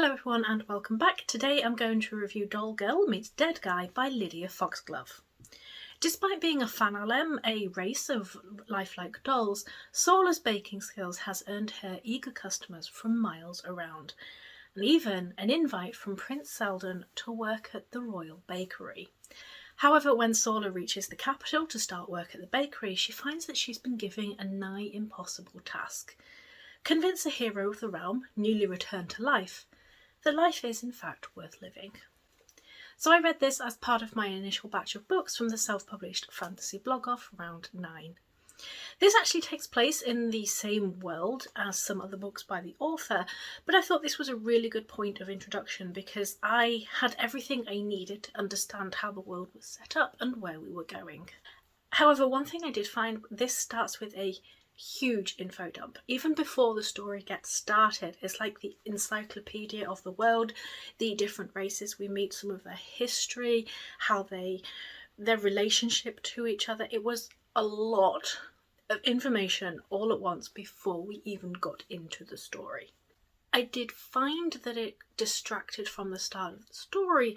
Hello everyone and welcome back. Today I'm going to review Doll Girl Meets Dead Guy by Lidiya Foxglove. Despite being a fan-alem, a race of lifelike dolls, Sola's baking skills has earned her eager customers from miles around, and even an invite from Prince Selden to work at the Royal Bakery. However, when Sola reaches the capital to start work at the bakery, she finds that she's been given a nigh impossible task. Convince a hero of the realm, newly returned to life, that life is in fact worth living. So I read this as part of my initial batch of books from the self-published fantasy blog of Round 9. This actually takes place in the same world as some other books by the author, but I thought this was a really good point of introduction because I had everything I needed to understand how the world was set up and where we were going. However, one thing I did find, this starts with a huge info dump. Even before the story gets started, it's like the encyclopedia of the world, the different races we meet, some of their history, how their relationship to each other. It was a lot of information all at once before we even got into the story. I did find that it distracted from the start of the story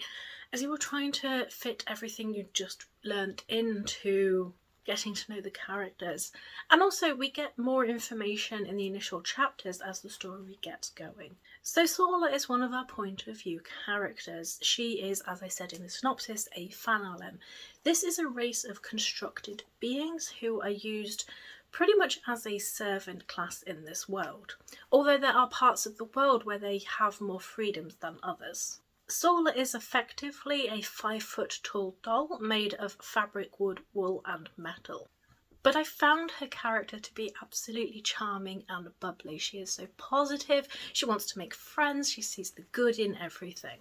as you were trying to fit everything you just learnt into getting to know the characters, and also we get more information in the initial chapters as the story gets going. So Sola is one of our point of view characters. She is, as I said in the synopsis, a fan-alem. This is a race of constructed beings who are used pretty much as a servant class in this world, although there are parts of the world where they have more freedoms than others. Sola is effectively a 5-foot tall doll made of fabric, wood, wool and metal. But I found her character to be absolutely charming and bubbly. She is so positive, she wants to make friends, she sees the good in everything.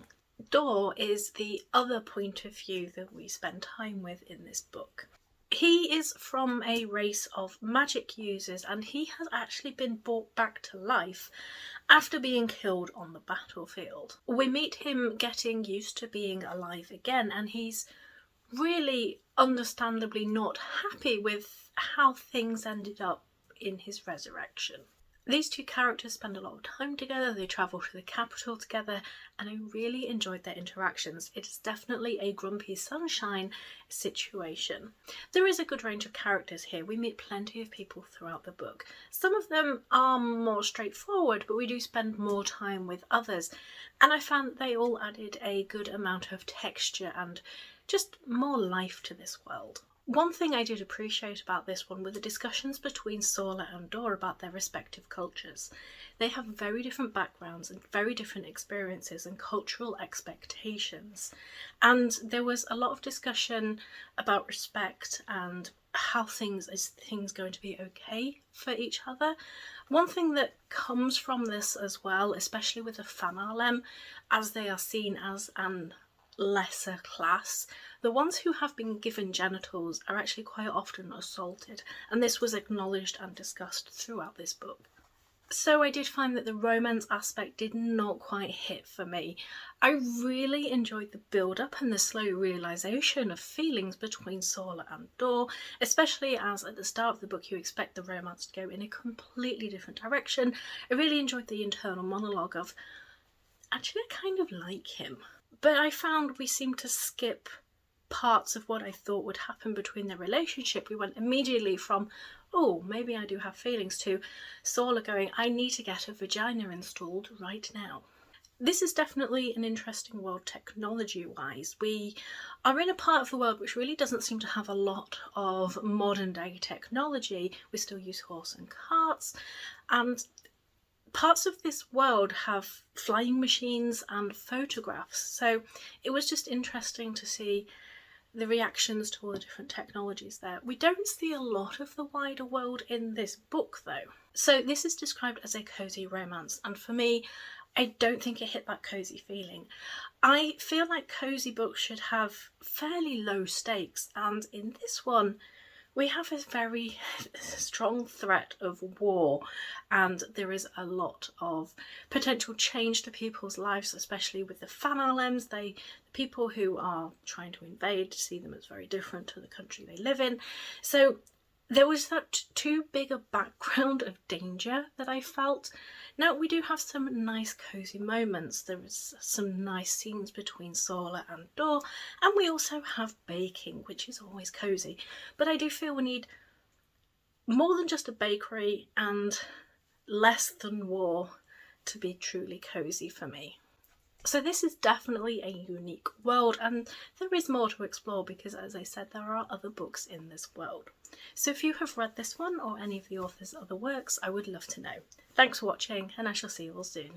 Dor is the other point of view that we spend time with in this book. He is from a race of magic users and he has actually been brought back to life after being killed on the battlefield. We meet him getting used to being alive again and he's really understandably not happy with how things ended up in his resurrection. These two characters spend a lot of time together, they travel to the capital together, and I really enjoyed their interactions. It is definitely a Grumpy Sunshine situation. There is a good range of characters here. We meet plenty of people throughout the book. Some of them are more straightforward, but we do spend more time with others, and I found they all added a good amount of texture and just more life to this world. One thing I did appreciate about this one were the discussions between Sola and Dor about their respective cultures. They have very different backgrounds and very different experiences and cultural expectations. And there was a lot of discussion about respect and how is things going to be okay for each other. One thing that comes from this as well, especially with the fan-alem, as they are seen as an lesser class, the ones who have been given genitals are actually quite often assaulted, and this was acknowledged and discussed throughout this book. So I did find that the romance aspect did not quite hit for me. I really enjoyed the build-up and the slow realisation of feelings between Sola and Dor, especially as at the start of the book you expect the romance to go in a completely different direction. I really enjoyed the internal monologue of, actually I kind of like him. But I found we seemed to skip parts of what I thought would happen between their relationship. We went immediately from, oh, maybe I do have feelings, to Sola going, I need to get a vagina installed right now. This is definitely an interesting world technology-wise. We are in a part of the world which really doesn't seem to have a lot of modern day technology. We still use horse and carts, and parts of this world have flying machines and photographs, so it was just interesting to see the reactions to all the different technologies there. We don't see a lot of the wider world in this book though. So this is described as a cosy romance, and for me, I don't think it hit that cosy feeling. I feel like cosy books should have fairly low stakes, and in this one we have a very strong threat of war, and there is a lot of potential change to people's lives, especially with the fan-alems. The people who are trying to invade see them as very different to the country they live in. So there was that too big a background of danger that I felt. Now, we do have some nice cosy moments. There is some nice scenes between Saula and Dor, and we also have baking, which is always cosy. But I do feel we need more than just a bakery and less than war to be truly cosy for me. So this is definitely a unique world, and there is more to explore because, as I said, there are other books in this world. So if you have read this one or any of the author's other works, I would love to know. Thanks for watching, and I shall see you all soon.